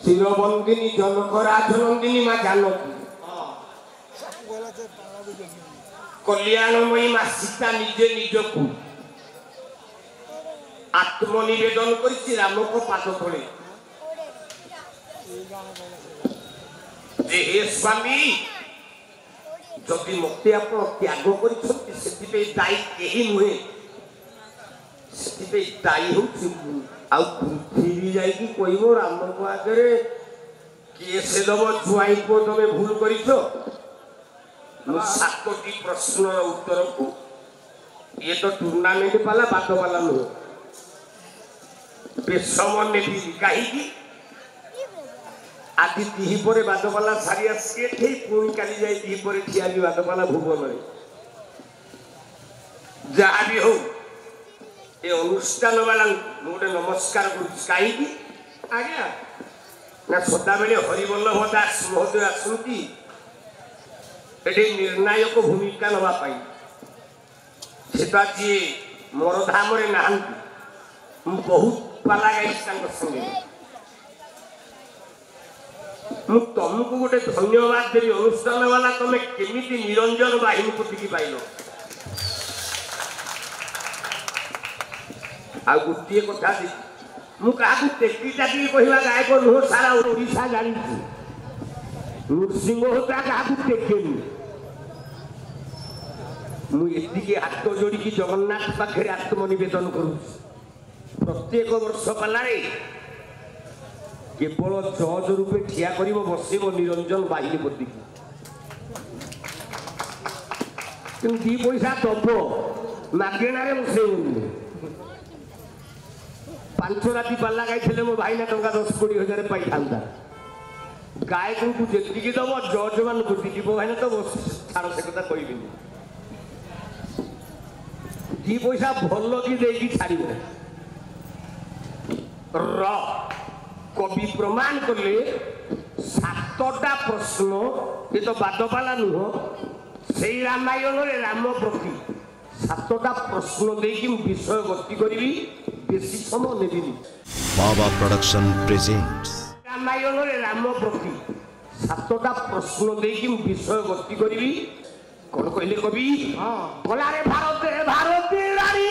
চিরবন্দিনী জনকরাজনন্দিনী মা জানকী কল্যাণময়ী মা সীতা নিজে নিজকু আত্মনিবেদন করেছি রামক পাদ তলে যে হে স্বামী যদি মতে আপন ত্যাগ କରିଛନ୍ତି ସେଥିପାଇଁ ଦାୟୀ କେହି ନୁହେଁ ସେଥିପାଇଁ ଦାୟୀ ହେଉଛି ଆଉ ପୃଥିବୀ ଯାଇକି କହିବ ରାମଙ୍କ ଆଗରେ କିଏ ସେ ଦବ ଜୁଆଇଁ ପୁଅ ତମେ ଭୁଲ କରିଛ ମୁଁ 7ଟି ପ୍ରଶ୍ନର ଉତ୍ତରକୁ ଇଏ ତ ଟୁର୍ଣ୍ଣାମେଣ୍ଟ ପାଲା ବାଦ ପାଲା ନୁହେଁ ବେଶମ ନେବି କାହିଁକି ଆଜି ଦିହିପରେ ବାଦପାଲା ସାରି ଆସି ଏଠି ପୁଣି କାଲି ଯାଇ ଦିହିପରେ ଠିଆ ବି ବାଦପାଲା ଭୁବନରେ ଯାହା ବି ହଉ ଏ ଅନୁଷ୍ଠାନ ବାଲାଙ୍କୁ ମୁଁ ଗୋଟେ ନମସ୍କାର କରୁଛି କାହିଁକି ଆଜ୍ଞା ନା ସଦାବେଳେ ହରିବଲ୍ଲଭ ଦାସ ମହୋଦୟ ଆସନ୍ତି ଏଠି ନିର୍ଣ୍ଣାୟକ ଭୂମିକା ନେବା ପାଇଁ ସେ ତ ଆଜି ମୋର ଧାମରେ ନାହାନ୍ତି ମୁଁ ବହୁତ ପାଲା ଗାଇଛି ତାଙ୍କ ସଙ୍ଗେ ମୁଁ ତମକୁ ଗୋଟେ ଧନ୍ୟବାଦ ଦେବି ଅନୁଷ୍ଠାନ ବାଲା ତମେ କେମିତି ନିରଞ୍ଜନ ବାହିନୀ ପତିକି ପାଇଲ ଆଉ ଗୋଟିଏ କଥା ମୁଁ କାହାକୁ ଟେକି ଚାକିରି କହିବା ଗାୟକ ନୁହଁ ସାରା ଓଡ଼ିଶା ଜାଣିଛି ନୃସିଂହ ହୋତା କାହାକୁ ଟେକେନି ମୁଁ ଏତିକି ହାତ ଯୋଡ଼ିକି ଜଗନ୍ନାଥ ପାଖରେ ଆତ୍ମନିବେଦନ କରୁଛି ପ୍ରତ୍ୟେକ ବର୍ଷ ପାଲାରେ କେବଳ ଜଜ ରୂପେ ଠିଆ କରିବ ବସିବ ନିରଞ୍ଜନ ବାହିନୀ ପତିକି କିନ୍ତୁ 2 ପଇସା ଦବ ମାଗେଣାରେ ବସେଇବନି 5 ରାତି ପାଲା ଗାଇଥିଲେ ମୋ ଭାଇନା ଟଙ୍କା 10-20 ହଜାର ପାଇଥାନ୍ତା ଗାୟକଙ୍କୁ ଯେତିକି ଦବ ଜଜ ମାନଙ୍କୁ ଯିବ ଭାଇନା ତ ଛାଡ଼ ସେ କଥା କହିବିନି 2 ପଇସା ଭଲ କି ଦେଇକି ଛାଡ଼ିବ कवि प्रमाण कले 7टा प्रश्न ये तो बादपाला नुह से रामायण रे राम प्रति 7टा प्रश्न देकी विषय गति करी बेसी समय नेबी बाबा प्रोडक्शन प्रेजेंट्स रामायण रे राम प्रति 7टा प्रश्न देकी विषय गति करी कौन कहले कवि बोला रे भारत रानी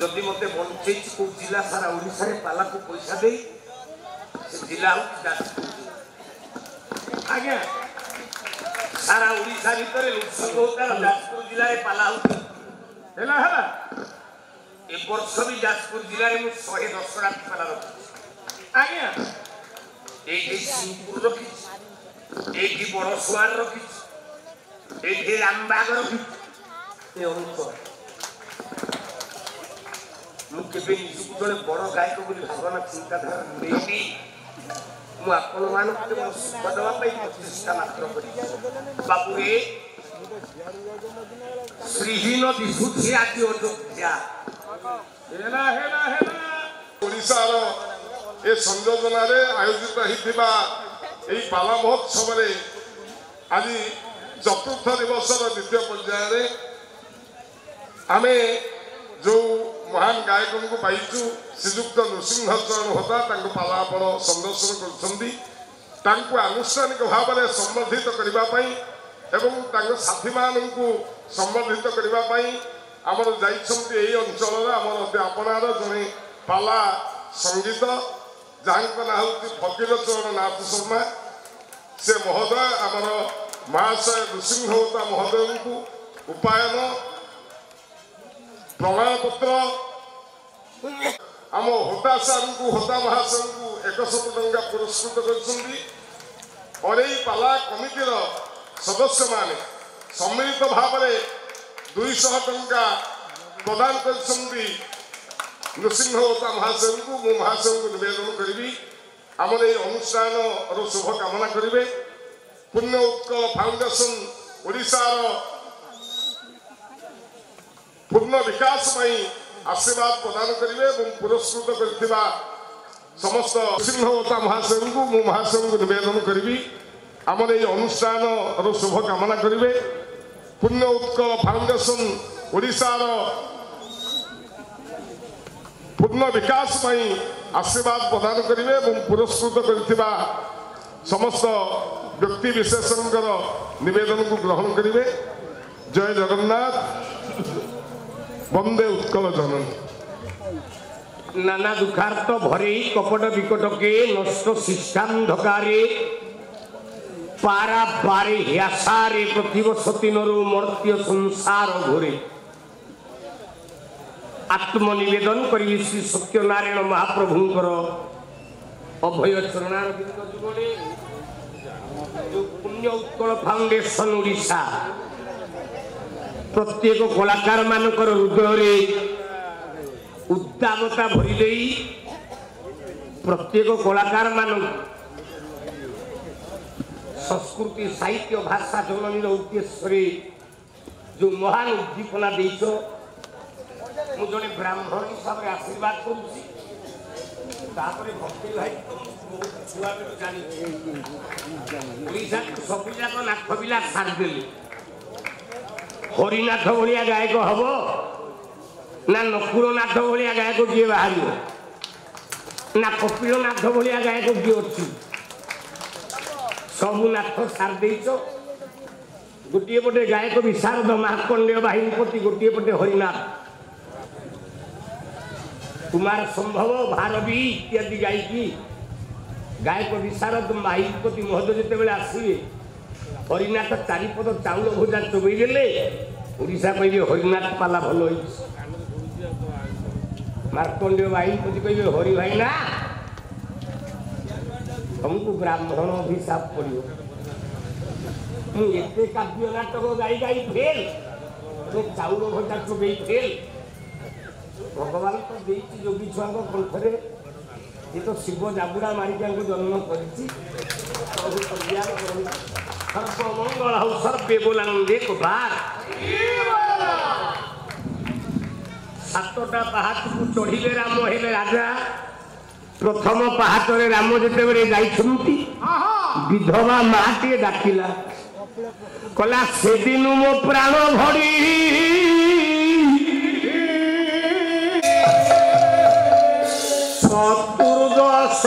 जदि मत बंचे कौ जिला सारा ओडिशा रे पाला को पैसा दे से जिला आज्ञा सारा ओडिशा भीतर लोकसंग होता जाजपुर जिला रे पाला होला हला ए वर्ष भी जाजपुर जिला रे 110 रात पाला रखी आज्ञा ए सिंहपुर रखी এইটি বড় সোয়ার রখিছি এইটি রামবাগ রখিছি ଏ ଅଞ୍ଚଳ ମୁଁ କେବେ ନିଜକୁ ଜଣେ ବଡ଼ ଗାୟକ ବୋଲି ଭାବନା ଚିନ୍ତାଧାରା ନେଇନି ମୁଁ ଆପଣମାନଙ୍କୁ କେବଳ ସୁଖ ଦେବା ପାଇଁ ପ୍ରଚେଷ୍ଟା ମାତ୍ର କରିଛି ବାବୁରେ ଶ୍ରୀହୀନ ଦିଶୁଛି ଆଜି ଅଯୋଧ୍ୟା ଓଡ଼ିଶାର ଏ ସଂଯୋଜନାରେ ଆୟୋଜିତ ହୋଇଥିବା ଏହି ପାଲା ମହୋତ୍ସବରେ ଆଜି ଚତୁର୍ଥ ଦିବସର ଦ୍ୱିତୀୟ ପର୍ଯ୍ୟାୟରେ ଆମେ ଯେଉଁ ମହାନ ଗାୟକଙ୍କୁ ପାଇଛୁ ଶ୍ରୀଯୁକ୍ତ ନୃସିଂହ ଚରଣ ହୋତା ତାଙ୍କୁ ପାଲା ଆପଣ ସଂଦର୍ଶନ କରୁଛନ୍ତି ତାଙ୍କୁ ଆନୁଷ୍ଠାନିକ ଭାବରେ ସମ୍ବର୍ଦ୍ଧିତ କରିବା ପାଇଁ ଏବଂ ତାଙ୍କ ସାଥୀମାନଙ୍କୁ ସମ୍ବର୍ଦ୍ଧିତ କରିବା ପାଇଁ ଆମର ଯାଇଛନ୍ତି ଏହି ଅଞ୍ଚଳର ଆମର ଅତି ଆପଣାର ଜଣେ ପାଲା ସଙ୍ଗୀତ ଯାହାଙ୍କ ନାଁ ହେଉଛି ଫକୀର ଚରଣ ନାଥ ଶର୍ମା ସେ ମହୋଦୟ ଆମର ମହାଶୟ ନୃସିଂହ ହୋତା ମହୋଦୟଙ୍କୁ ଉପାୟନ ପ୍ରମାଣପତ୍ର ଆମ ହୋତା ସାର୍ଙ୍କୁ ହୋତା ମହାଶୟଙ୍କୁ 100 ଟଙ୍କା ପୁରସ୍କୃତ କରିଛନ୍ତି ଅରେଇ ପାଲା କମିଟିର ସଦସ୍ୟମାନେ ସମ୍ମିଳିତ ଭାବରେ 200 ଟଙ୍କା ପ୍ରଦାନ କରିଛନ୍ତି ନୃସିଂହ ହୋତା ମହାଶୟଙ୍କୁ ମୁଁ ମହାଶୟଙ୍କୁ ନିବେଦନ କରିବି ଆମର ଏହି ଅନୁଷ୍ଠାନର ଶୁଭ କାମନା କରିବେ ପୁଣ୍ୟ ଉତ୍କଳ ଫାଉଣ୍ଡେସନ ଓଡ଼ିଶାର ପୂର୍ଣ୍ଣ ବିକାଶ ପାଇଁ ଆଶୀର୍ବାଦ ପ୍ରଦାନ କରିବେ ଏବଂ ପୁରସ୍କୃତ କରିଥିବା ସମସ୍ତ ନୃସିଂହ ହୋତା ମହାଶୟଙ୍କୁ ମୁଁ ମହାଶୟଙ୍କୁ ନିବେଦନ କରିବି ଆମର ଏହି ଅନୁଷ୍ଠାନର ଶୁଭ କାମନା କରିବେ ପୁଣ୍ୟ ଉତ୍କଳ ଫାଉଣ୍ଡେସନ ଓଡ଼ିଶାର ପୂର୍ଣ୍ଣ ବିକାଶ ପାଇଁ ଆଶୀର୍ବାଦ ପ୍ରଦାନ କରିବେ ଏବଂ ପୁରସ୍କୃତ କରିଥିବା ସମସ୍ତ ବ୍ୟକ୍ତି ବିଶେଷଙ୍କର ନିବେଦନକୁ ଗ୍ରହଣ କରିବେ ଜୟ ଜଗନ୍ନାଥ ବନ୍ଦେ ଉତ୍କଳ ଜନନୀ নানা দুঃখার্থ ভরে কপট বিকটকে নষ্ট শিষ্টান্ধকারে পারা পারে হ্যাসারে প্রতিবসতি নরু মর্ত্য সংসার ঘোরে আত্মনিবেদন করি শ্রী সত্যনারায়ণ মহাপ্রভুঙ্কর অভয় চরণারবিন্দ যুগলে পুণ্য উৎকল ফাউন্ডেশন ওড়িশা প্রত্যেক কলাকার মানকর হৃদয়ে উদ্দামতা ভরি দেই প্রত্যেক কলাকার মান সংস্কৃতি সাহিত্য ভাষা জননীর উদ্দেশ্যে যে মহান উদ্দীপনা দিয়েছ মু জনে ব্রাহ্মণ হিসাবে আশীর্বাদ করছি তারপরে ভক্তি ভাই ছুয়া বেলু জানিছি সবু যাক নাথ বিলাস সারিদেলে হরিনাথ ভায়া গায়ক হব না নকুরনাথ ভায়া গায়ক কিଏ ବାହାରିବ না କପିଳନାଥ ଭଳିଆ ଗାୟକ କିଏ ଅଛି ସବୁ ନାଥ ସାରି ଦେଇଛ ଗୋଟିଏ ପଟେ ଗାୟକ ବିଶାରଦ ମାର୍କଣ୍ଡେୟ ବାହିନୀପତି ଗୋଟିଏ ପଟେ ହରିନାଥ କୁମାର ସମ୍ଭବ ଭାରବୀ ଇତ୍ୟାଦି ଗାଇକି ଗାୟକ ବିଶାରଦ ବାହିନୀପତି ମହୋଦୟ ଯେତେବେଳେ ଆସିବେ ହରିନାଥ ଚାରିପଦ ଚାଉଳ ଭୋଜା ଚୋବେଇ ଦେଲେ ଓଡ଼ିଶା କହିବେ ହରିନାଥ ପାଲା ଭଲ ହେଇଛି ମାର୍କଣ୍ଡେୟ ବାହିନୀପତି କହିବେ ହରି ଭାଇ ନା ତମକୁ ବ୍ରାହ୍ମଣ ଅଭିଶାପ ପଡ଼ିବ ମୁଁ ଏତେ କାବ୍ୟ ନାଟକ ଗାଇ ଗାଇ ଫେଲ ଚାଉଳ ଭଜା ଚୋବେଇ ଫେଲ ଭଗବାନ ତ ଦେଇଛି ଯୋଗୀ ଛୁଆଙ୍କ କଣ୍ଠରେ ଏ ତ ଶିବ ଜାବୁଡ଼ା ମାରିକାଙ୍କୁ ଜନ୍ମ କରିଛି ସର୍ବମଙ୍ଗଳ ହଉ ସର୍ବେ ବୋଲାନନ୍ଦେ କୁମାର ସାତଟା ପାହାଚକୁ ଚଢ଼ିଲେ ରାମ ହେଲେ ରାଜା ପ୍ରଥମ ପାହାଚରେ ରାମ ଯେତେବେଳେ ଯାଇଛନ୍ତି ବିଧବା ମାଟିଏ ଡାକିଲା କଲା ସେଦିନ ମୋ ପ୍ରାଣ ଭରି ଚତୁର୍ଦଶ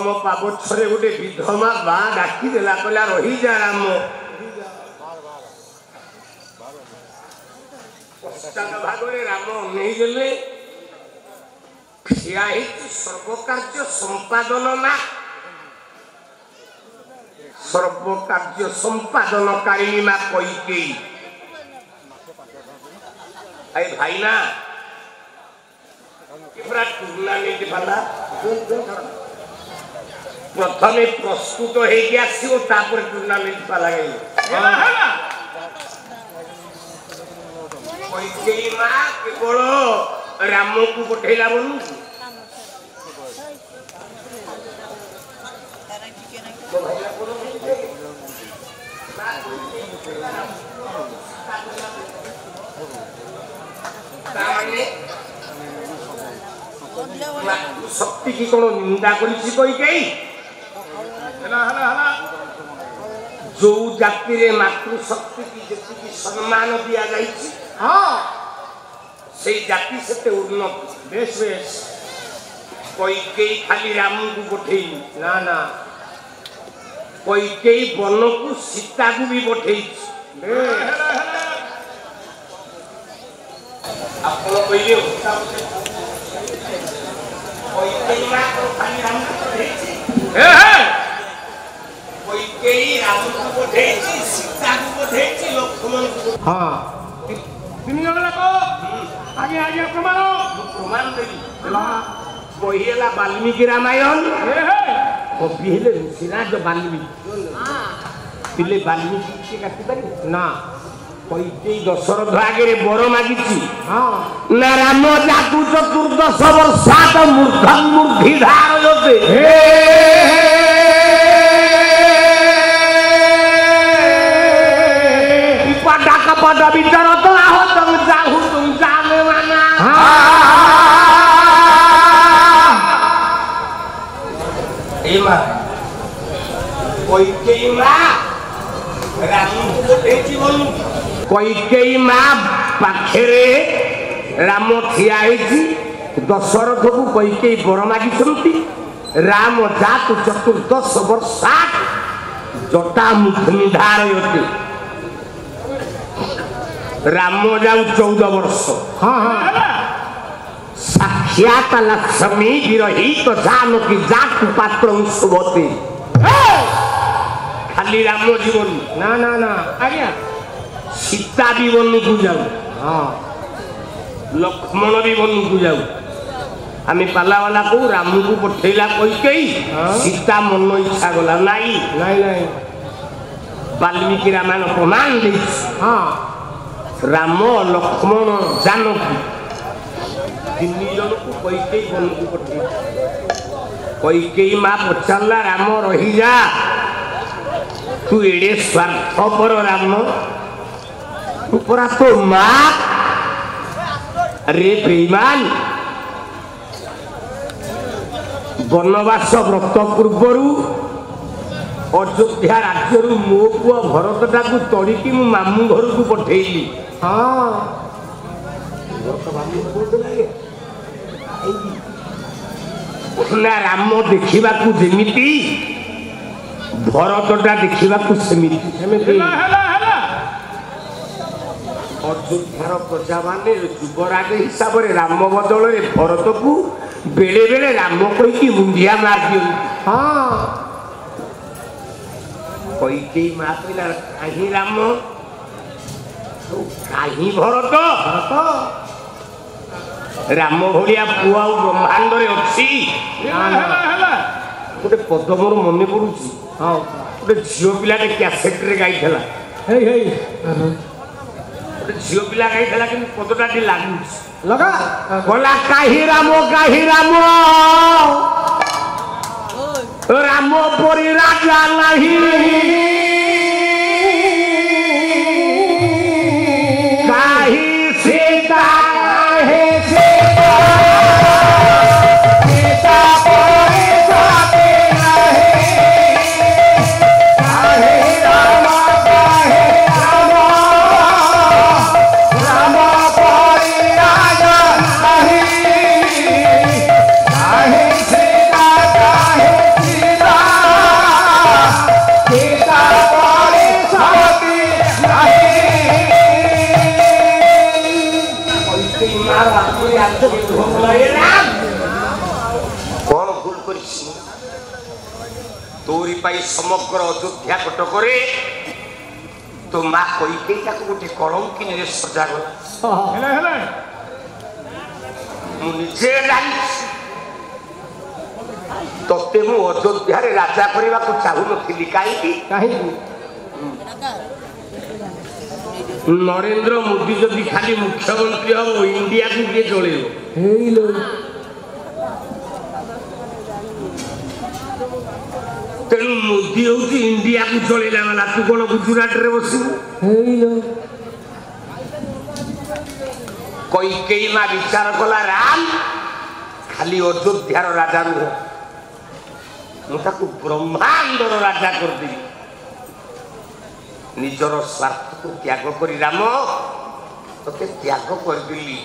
ଦଶମ ପାବଛରେ ଗୋଟେ ବିଧମା ମା ଡାକିଦେଲା କହିଲା ରହିଯା ରାମ। ପଶ୍ଚାତ ଭାଗରେ ରାମ ଅନେଇ ଦେଲେ। ଠିଆ ହେଇଛି ସର୍ବକାର୍ଯ୍ୟ ସମ୍ପାଦନ ମା, ସର୍ବକାର୍ଯ୍ୟ ସମ୍ପାଦନକାରିଣୀ ମା କୈକେୟୀ। ଆଇ ଭାଇନା ପୁରା ଟୁର୍ଣ୍ଣାମେଣ୍ଟ ବାଲା ପ୍ରଥମେ ପ୍ରସ୍ତୁତ ହେଇକି ଆସିବ, ତାପରେ ଟୁର୍ଣ୍ଣାମେଣ୍ଟ ପାଲା ଗାଇବ। କୈକେୟୀ ମା କେବଳ ରାମକୁ ପଠେଇଲା ବୋଲୁ ଶକ୍ତି କି କଣ ନିନ୍ଦା କରିଛି କୈକେୟୀ? ଯୋଉ ଜାତିରେ ମାତୃଶକ୍ତି କି ଯେତିକି ସମ୍ମାନ ଦିଆଯାଇଛି ସେଇ ଜାତି ସେତେ ଉନ୍ନତ। ବେଶ ବେଶ କୈକେୟୀ ଖାଲି ରାମକୁ ପଠେଇନି, ନା ନା, କୈକେୟୀ ବନକୁ ସୀତାକୁ ବି ପଠେଇଛି। ଆପଣ କହିଲେ କୈକେୟୀ ମା ଖାଲି ରାମକୁ ପଠେଇଛି, କୈକେୟୀ ରାମକୁ ପଠେଇଛି, ସୀତାକୁ ପଠେଇଛି, ଲକ୍ଷ୍ମଣକୁ। ହଁ ତିନି ଜଣ ଲୋକ ଆଜ୍ଞା ଆଜ୍ଞା ପ୍ରମାଣ ପ୍ରମାଣ ଦେବି। ବହି ହେଲା ବାଲ୍ମୀକି ରାମାୟଣ, କବି ହେଲେ ଋଷିରାଜ ବାଲ୍ମୀକି। ପିଲେ ବାଲ୍ମୀକି କିଏ କାଟିପାରିବେ ନା। କୈକେୟୀ ଦଶରଥ ଆଗରେ ବର ମାଗିଛି, ନା ରାମ ଯାକୁ ଚତୁର୍ଦଶ ବର୍ଷାତ ମୂର୍ଦ୍ଧି ଧାରୟତେ ପଟା କପଟ ବିଚରତ ଆହତଂ ଯାହୁତଂ ଜାନେ ମାନା। ଏ ମା କୈକେୟୀ ମା ରାମକୁ ପଠେଇଛି ବୋଲୁ। କୈକେୟୀ ମା ପାଖରେ ରାମ ଠିଆ ହେଇଛି। ଦଶରଥକୁ କୈକେୟୀ ବର ମାଗିଛନ୍ତି, ରାମ ଯାତୁ ଚତୁର୍ଦଶ ବର୍ଷା ଜଟା ମୁଖନି ଧାରୟତେ। ରାମ ଯାଉ 14 ବର୍ଷ। ସାକ୍ଷାତ ଲକ୍ଷ୍ମୀ ବିରହିତ ଜାନକୀ ଜାତୁ ପାତ୍ର ଶୁଭତେ। ଖାଲି ରାମ ଜୀବନ ନା ନା ନା ଆଜ୍ଞା, ସୀତା ବି ବନକୁ ଯାଉ, ଲକ୍ଷ୍ମଣ ବି ବନକୁ ଯାଉ। ଆମେ ପାଲାବାଲା କହୁ ରାମକୁ ପଠେଇଲା କୈକେୟୀ, ସୀତା ମନ ଇଚ୍ଛା ଗଲା। ନାଇଁ ନାଇଁ ନାଇଁ, ବାଲ୍ମୀକି ରାମାୟଣ ପ୍ରମାଣ ଦେଇଛି। ରାମ ଲକ୍ଷ୍ମଣ ଜାନକୀ ତିନି ଜଣକୁ କୈକେୟୀ ବନକୁ ପଠେଇଲା। କୈକେୟୀ ମା ପଚାରିଲା, ରାମ ରହିଯା, ତୁ ଏଡେ ସ୍ୱାର୍ଥପର ରାମ, ତୁ ପରା ତୋ ମା ରେ ବେଇମାନ। ବନବାସ ବ୍ରତ ପୂର୍ବରୁ ଅଯୋଧ୍ୟା ରାଜ୍ୟରୁ ମୋ ପୁଅ ଭରତଟାକୁ ତଡ଼ିକି ମୁଁ ମାମୁଁ ଘରକୁ ପଠେଇଲି। ନା ରାମ ଦେଖିବାକୁ ଯେମିତି, ଭରତଟା ଦେଖିବାକୁ ସେମିତି। ଅଯୋଧ୍ୟାର ପ୍ରଜାମାନେ ଯୁବରାଜ ହିସାବରେ ରାମ ବଦଳରେ ଭରତକୁ ବେଳେ ବେଳେ ରାମ କହିକି ମୁଣ୍ଡିଆ ମାରିଦିଅନ୍ତି। କୈକେୟୀ ମା କହିଲା, କାହିଁ ରାମ, କାହିଁ ଭରତ? ରାମ ଭଳିଆ ପୁଅ ଆଉ ବ୍ରହ୍ମାଣ୍ଡରେ ଅଛି? ଗୋଟେ ପଦ ମୋର ମନେ ପଡୁଛି, ଗୋଟେ ଝିଅ ପିଲାଟେ କ୍ୟାସେଟରେ ଗାଇଥିଲା। ଗୋଟେ ଝିଅ ପିଲା ଗାଇଥିଲା, କିନ୍ତୁ ପଦଟା ଟିକେ ଲାଗୁଛି। ଗଲା କାହିଁ ରାମ, କାହିଁ ରାମ, ରାମ ପରି ରାଜା ନାହିଁ, କାହିଁ ସୀତା, କାହିଁ ସୀତା, ସୀତା ପରି ସତୀ ନାହିଁ, କାହିଁ ରାମ, କାହିଁ ରାମ, ରାମ ପରି ରାଜା ନାହିଁ, କାହିଁ ସୀତା, କାହିଁ समग्र अयोध्या कटकरे तो माँ कईकेयी ताको गोटे कलंकिनी रे सजागला मुझे तोते मु अयोध्या राजा करने को चाहू नी कहीं नरेंद्र मोदी जदि खाली मुख्यमंत्री हम इंडिया को किए चले तेणु मोदी हूँ इंडिया को चलेला वाला तू कौन गुजरात रे बस कईकेयी माँ विचार कला राम खाली अयोध्यार राजा नुह मुझे ब्रह्मांडर राजा करदेवी निजर स्वार्थ को त्याग करी राम ते त्याग करदेली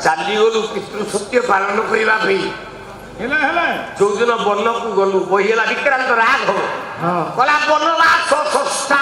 चलीगलु पितृ सत्य पालन करने जो दिन वन को गलु बहीला विक्रांत राघव कला वनवास सस्ता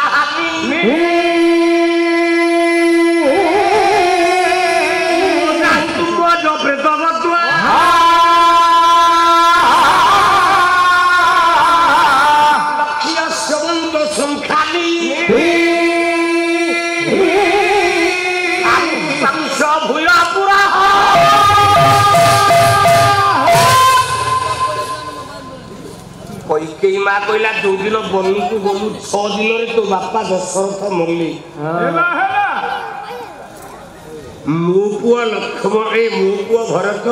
कईकेयी माँ कहला जो दिन वन को गलु 6 दिन तो बापा दशरथ मरले मो पुआ लक्ष्मण मो पुआ भरत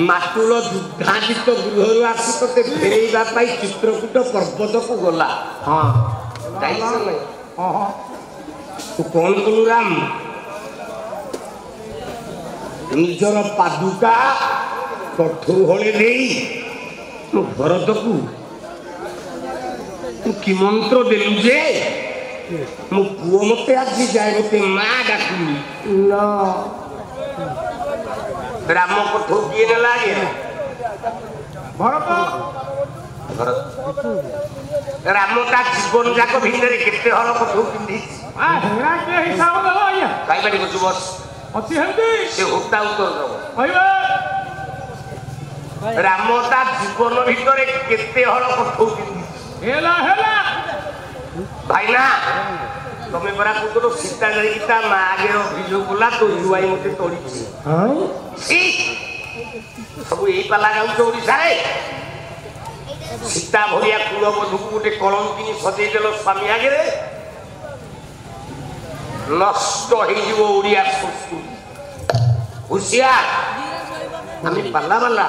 मातुल दुग्धादित गृह आसी ते फेरवा चित्रकूट पर्वत को गला तू कौन कलु राम निजर पादुका कठोर हले नहीं तो भरत को तू कि मंत्र देलु जे मो पुओ मते आज जाए मते माँ डाकुनी राम कठो किए नेला भरत भरत राम ता जीवन जाक भितर केते हल कठो पिंधी कई बारी बस से होता उत्तर दब राम ता जीवन भितर केते हल कठो पिंधी भाई ना तुम्हें बड़ा कुछ सीता गई ता माँ आगे अभियोग कला तो जुआई मते तोड़ी सब यही पाला गाँव ओडिशा सीता भरिया कुलबधू को गोटे कलंकिनी सजेदेल स्वामी आगे नष्ट होड़िया संस्कृति हुशियार आम पाला बाला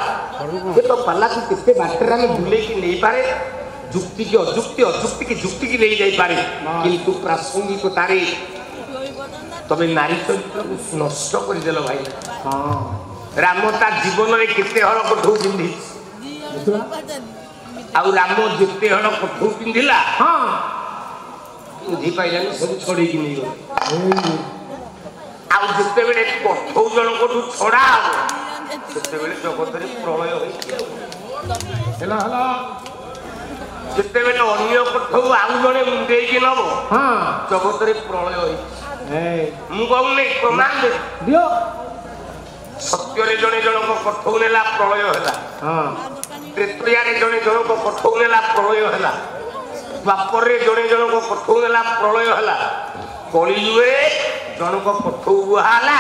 तो पाला को कितने बाटर आम बुले नहीं पारे जुक्ति की अजुक्ति अजुक्ति की जुक्ति की नहीं जाई पारे किंतु प्रासंगिक तारे तबे नारी चरित्र को नष्ट कर देल भाई राम ता जीवन में केते हल कठो पिंधि आउ राम जेते हल कठो पिंधिला बुझी पाइलानी सब छड़ी की नहीं गले आउ जेते बेले कठो जन को छड़ा सेते बेले जगत रे प्रलय होई हला हला जेते बेले अन्य कठो आउ जने मुंडे की नबो जगत रे प्रलय होई मु कहूनी प्रमाण दियो सत्य रे जने जन को कठो नेला प्रलय होला त्रेतया रे जने जन को कठो नेला प्रलय होला द्वापर रे जने जन को कठो नेला प्रलय होला कलियुग रे जन को कठो बुहाला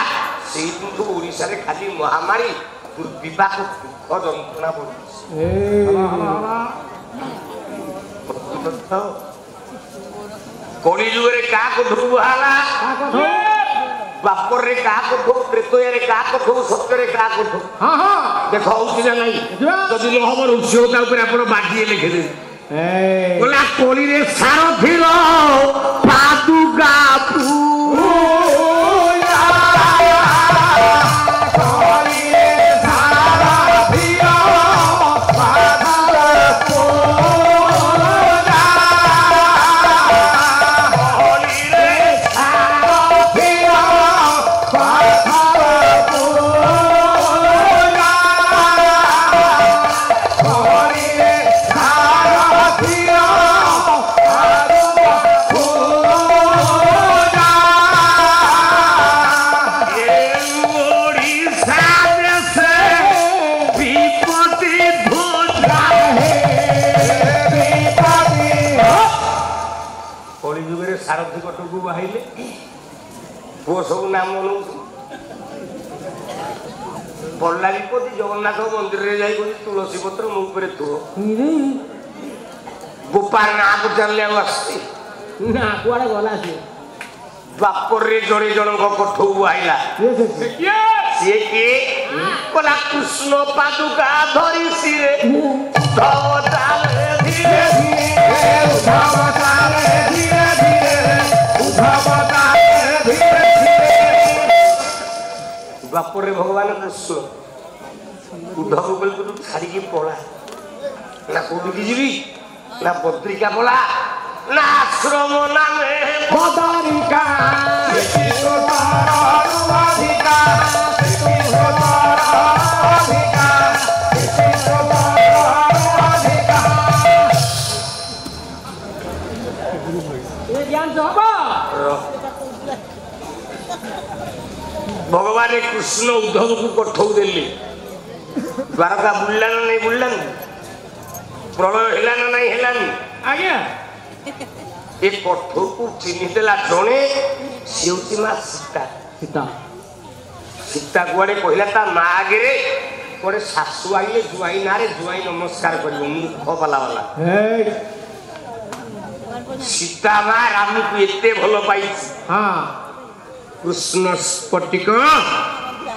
सेही तो ओडिसा रे खाली महामारी दुर्विपाक दुख जंत्रणा पड़ी कलियुग रे का कठो बुहाला बापर रे का कठो त्रेतया रे का कठो सत्य रे का कठो देखो होउछि ना नहीं जदि न हमर उच्चता ऊपर आपण बाजी लिखे दे बोला कोली रे सारथिलो पादुका Oh ସାରଥୀ କଟକୁ ବାହାରିଲେ ପୁଅ ସବୁ ନାମ ନେଉଛି ବଲ୍ଲା ବିପତି ଜଗନ୍ନାଥ ମନ୍ଦିରରେ ଯାଇ କହୁଛି ତୁଳସୀ ପତ୍ର ମୋ ଉପରେ ଥୁଅ ବୋପା ନାଁ ପଚାରିଲେ ଆଉ ଆସୁଛି ନା କୁଆଡ଼େ ଗଲା ସିଏ ବାପରରେ ଜଣେ ଜଣଙ୍କ କୋଠକୁ ଆଇଲା ସିଏ କିଏ କହିଲା କୃଷ୍ଣ ପାଦୁକା ଧରି ସିରେ ଉଦ୍ଧବ ଚାଲେ ଧୀରେ ଧୀରେ ଉଦ୍ଧବ ଚାଲେ ଧୀରେ ଧୀରେ ଉଦ୍ଧବ ଚାଲେ ଧୀରେ ଧୀରେ ବାପରରେ ଭଗବାନ କୃଷ୍ଣ ଉଦ୍ଧବ ବେଳକୁ ତୁ ଛାଡ଼ିକି ପଳା ନା କୋଉଠିକି ଯିବି ନା ପତ୍ରିକା ପଳା ନା ଆଶ୍ରମ ନାମେ ବଦରିକା भगवान कृष्ण उद्धव को कठौ देले द्वारका बुल्ला ना नहीं बुल्ला प्रलय हेला ना नहीं हेला आज्ञा एक कठौ को चिन्हि देला जणे सेउची मा सीता सीता सीता गुआड़े कहला ता माँ आगे कोड़े सासू आइले जुआई नारे जुआई नमस्कार करियो मूर्ख वाला वाला सीता माँ राम को एते भलो पाई हाँ कृष्ण स्फटिक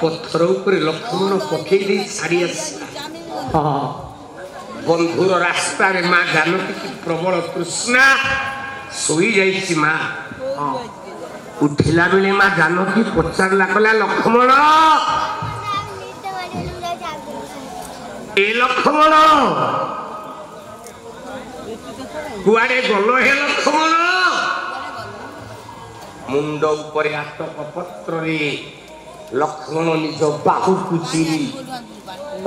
पत्थर ऊपर लक्ष्मण पकई दे छाड़ी आसा हाँ बंधुर रास्ता रे माँ जानकी की प्रबल कृष्णा सोई जाइछि माँ उठिला बेले माँ जानकी पचारला कला लक्ष्मण ए लक्ष्मण कुआडे गलो हे लक्ष्मण मुंड ऊपर आटक पत्र रे लक्ष्मण निज बाहु को चिरी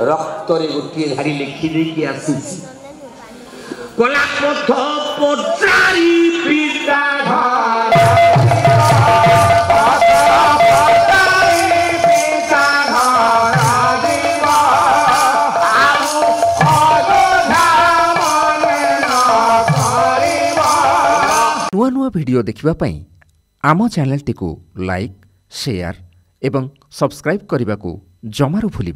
रक्त रे गोटे धारी लिखि दे कि आसीछि कला पथ पचारी पिता घर नुआ नुआ वीडियो देखिबा पई आम चैनल टी को लाइक शेयर एवं सब्सक्राइब करने को जमारू भूलि।